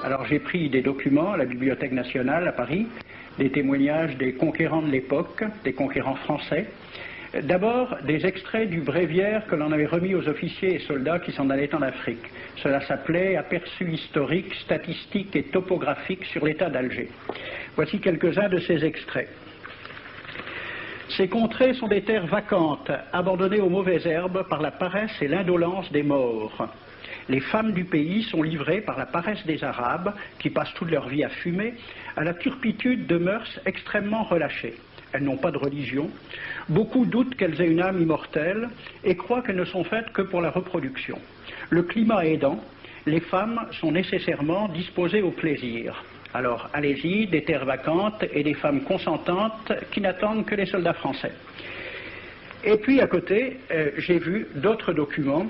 Alors j'ai pris des documents à la Bibliothèque nationale à Paris, des témoignages des conquérants de l'époque, des conquérants français. D'abord, des extraits du bréviaire que l'on avait remis aux officiers et soldats qui s'en allaient en Afrique. Cela s'appelait « Aperçu historique, statistique et topographique sur l'état d'Alger ». Voici quelques-uns de ces extraits. Ces contrées sont des terres vacantes, abandonnées aux mauvaises herbes par la paresse et l'indolence des morts. Les femmes du pays sont livrées par la paresse des Arabes, qui passent toute leur vie à fumer, à la turpitude de mœurs extrêmement relâchées. Elles n'ont pas de religion. Beaucoup doutent qu'elles aient une âme immortelle et croient qu'elles ne sont faites que pour la reproduction. Le climat aidant, les femmes sont nécessairement disposées au plaisir. Alors, allez-y, des terres vacantes et des femmes consentantes qui n'attendent que les soldats français. Et puis, à côté, j'ai vu d'autres documents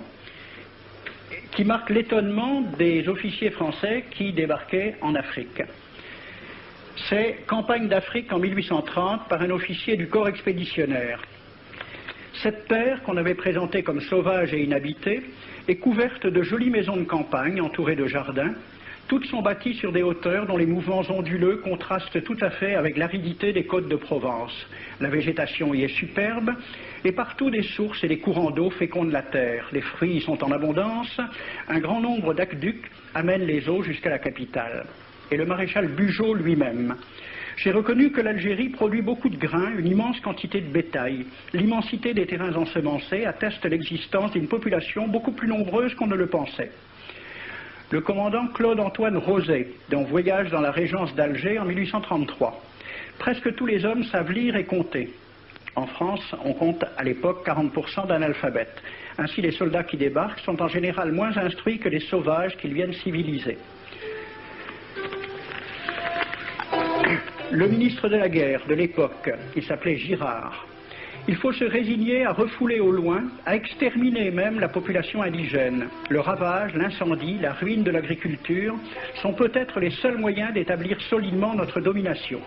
qui marquent l'étonnement des officiers français qui débarquaient en Afrique. C'est Campagne d'Afrique en 1830 par un officier du corps expéditionnaire. Cette terre, qu'on avait présentée comme sauvage et inhabitée, est couverte de jolies maisons de campagne entourées de jardins. Toutes sont bâties sur des hauteurs dont les mouvements onduleux contrastent tout à fait avec l'aridité des côtes de Provence. La végétation y est superbe, et partout des sources et des courants d'eau fécondent la terre. Les fruits y sont en abondance, un grand nombre d'aqueducs amènent les eaux jusqu'à la capitale. Et le maréchal Bugeaud lui-même. J'ai reconnu que l'Algérie produit beaucoup de grains, une immense quantité de bétail. L'immensité des terrains ensemencés atteste l'existence d'une population beaucoup plus nombreuse qu'on ne le pensait. Le commandant Claude-Antoine Roset, dans Voyage dans la Régence d'Alger en 1833. Presque tous les hommes savent lire et compter. En France, on compte à l'époque 40% d'analphabètes. Ainsi, les soldats qui débarquent sont en général moins instruits que les sauvages qu'ils viennent civiliser. Le ministre de la guerre de l'époque, il s'appelait Girard. Il faut se résigner à refouler au loin, à exterminer même la population indigène. Le ravage, l'incendie, la ruine de l'agriculture sont peut-être les seuls moyens d'établir solidement notre domination.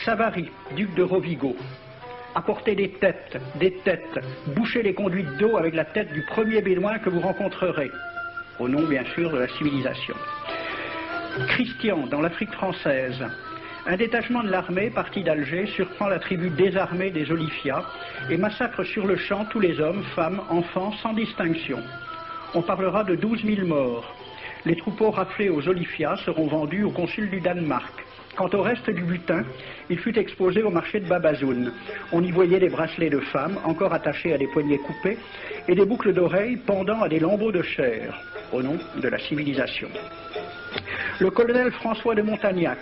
Savary, duc de Rovigo, apportez des têtes, bouchez les conduites d'eau avec la tête du premier bédouin que vous rencontrerez, au nom bien sûr de la civilisation. Christian, dans l'Afrique française, un détachement de l'armée parti d'Alger surprend la tribu désarmée des Olifias et massacre sur le champ tous les hommes, femmes, enfants, sans distinction. On parlera de 12 000 morts. Les troupeaux raflés aux Olifias seront vendus au consul du Danemark. Quant au reste du butin, il fut exposé au marché de Babazoun. On y voyait des bracelets de femmes, encore attachés à des poignets coupés, et des boucles d'oreilles pendant à des lambeaux de chair, au nom de la civilisation. Le colonel François de Montagnac.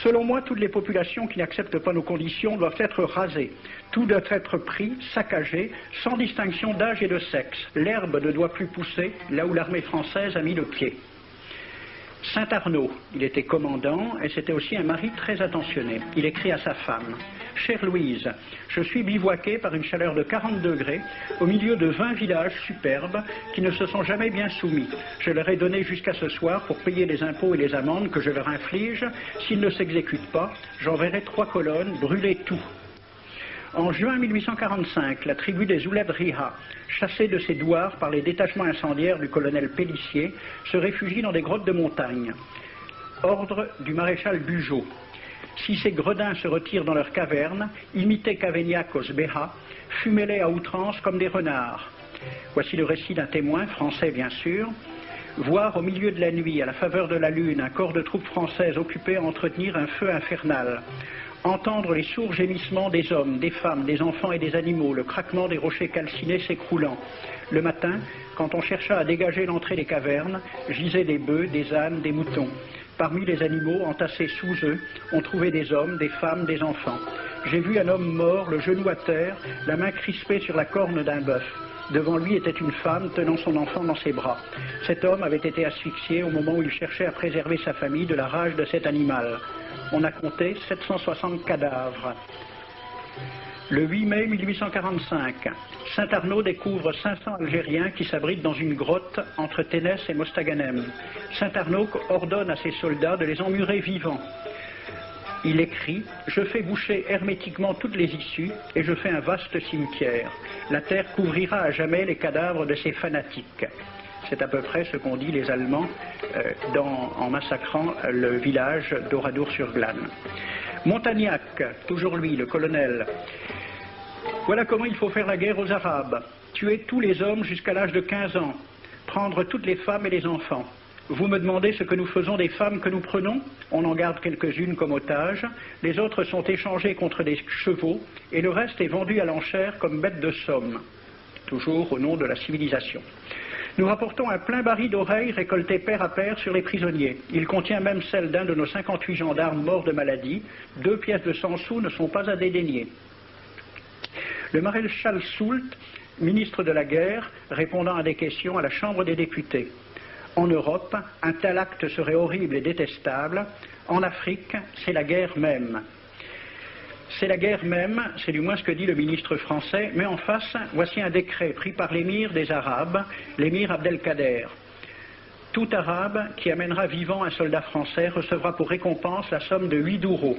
Selon moi, toutes les populations qui n'acceptent pas nos conditions doivent être rasées. Tout doit être pris, saccagé, sans distinction d'âge et de sexe. L'herbe ne doit plus pousser là où l'armée française a mis le pied. Saint-Arnaud, il était commandant et c'était aussi un mari très attentionné. Il écrit à sa femme « Chère Louise, je suis bivouaqué par une chaleur de 40 degrés au milieu de 20 villages superbes qui ne se sont jamais bien soumis. Je leur ai donné jusqu'à ce soir pour payer les impôts et les amendes que je leur inflige. S'ils ne s'exécutent pas, j'enverrai 3 colonnes brûler tout. » En juin 1845, la tribu des Ouled Riha, chassée de ses douars par les détachements incendiaires du colonel Pélissier, se réfugie dans des grottes de montagne. Ordre du maréchal Bugeaud. Si ces gredins se retirent dans leurs cavernes, imitez Cavaignac aux Béha, fumez-les à outrance comme des renards. Voici le récit d'un témoin, français bien sûr. Voir au milieu de la nuit, à la faveur de la lune, un corps de troupes françaises occupé à entretenir un feu infernal. Entendre les sourds gémissements des hommes, des femmes, des enfants et des animaux, le craquement des rochers calcinés s'écroulant. Le matin, quand on chercha à dégager l'entrée des cavernes, gisaient des bœufs, des ânes, des moutons. Parmi les animaux, entassés sous eux, on trouvait des hommes, des femmes, des enfants. J'ai vu un homme mort, le genou à terre, la main crispée sur la corne d'un bœuf. Devant lui était une femme tenant son enfant dans ses bras. Cet homme avait été asphyxié au moment où il cherchait à préserver sa famille de la rage de cet animal. On a compté 760 cadavres. Le 8 mai 1845, Saint-Arnaud découvre 500 Algériens qui s'abritent dans une grotte entre Ténès et Mostaganem. Saint-Arnaud ordonne à ses soldats de les emmurer vivants. Il écrit « Je fais boucher hermétiquement toutes les issues et je fais un vaste cimetière. La terre couvrira à jamais les cadavres de ces fanatiques. » C'est à peu près ce qu'ont dit les Allemands en massacrant le village d'Oradour-sur-Glane. Montagnac, toujours lui, le colonel. Voilà comment il faut faire la guerre aux Arabes. Tuer tous les hommes jusqu'à l'âge de 15 ans. Prendre toutes les femmes et les enfants. Vous me demandez ce que nous faisons des femmes que nous prenons? On en garde quelques-unes comme otages. Les autres sont échangées contre des chevaux et le reste est vendu à l'enchère comme bête de somme. Toujours au nom de la civilisation. Nous rapportons un plein baril d'oreilles récolté paire à paire sur les prisonniers. Il contient même celle d'un de nos 58 gendarmes morts de maladie. 2 pièces de 100 sous ne sont pas à dédaigner. Le maréchal Soult, ministre de la guerre, répondant à des questions à la Chambre des députés. En Europe, un tel acte serait horrible et détestable. En Afrique, c'est la guerre même. C'est la guerre même, c'est du moins ce que dit le ministre français, mais en face, voici un décret pris par l'émir des Arabes, l'émir Abdelkader. Tout Arabe qui amènera vivant un soldat français recevra pour récompense la somme de 8 douros.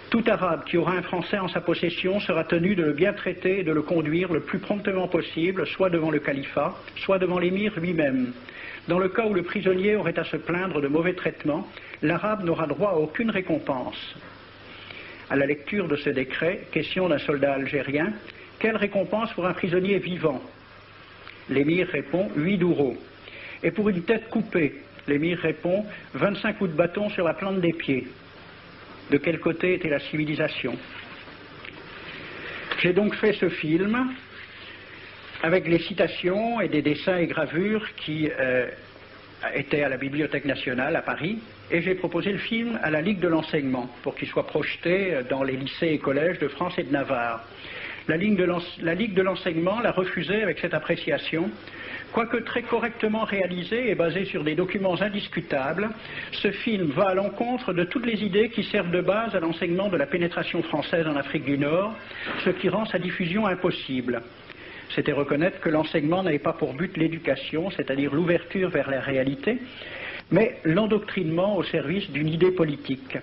Tout Arabe qui aura un Français en sa possession sera tenu de le bien traiter et de le conduire le plus promptement possible, soit devant le califat, soit devant l'émir lui-même. Dans le cas où le prisonnier aurait à se plaindre de mauvais traitements, l'Arabe n'aura droit à aucune récompense. À la lecture de ce décret, question d'un soldat algérien, quelle récompense pour un prisonnier vivant? L'émir répond 8 douros. Et pour une tête coupée, l'émir répond 25 coups de bâton sur la plante des pieds. De quel côté était la civilisation? J'ai donc fait ce film avec les citations et des dessins et gravures qui étaient à la Bibliothèque nationale à Paris, et j'ai proposé le film à la Ligue de l'enseignement pour qu'il soit projeté dans les lycées et collèges de France et de Navarre. La Ligue de l'enseignement l'a refusé avec cette appréciation. Quoique très correctement réalisé et basé sur des documents indiscutables, ce film va à l'encontre de toutes les idées qui servent de base à l'enseignement de la pénétration française en Afrique du Nord, ce qui rend sa diffusion impossible. C'était reconnaître que l'enseignement n'avait pas pour but l'éducation, c'est-à-dire l'ouverture vers la réalité, mais l'endoctrinement au service d'une idée politique.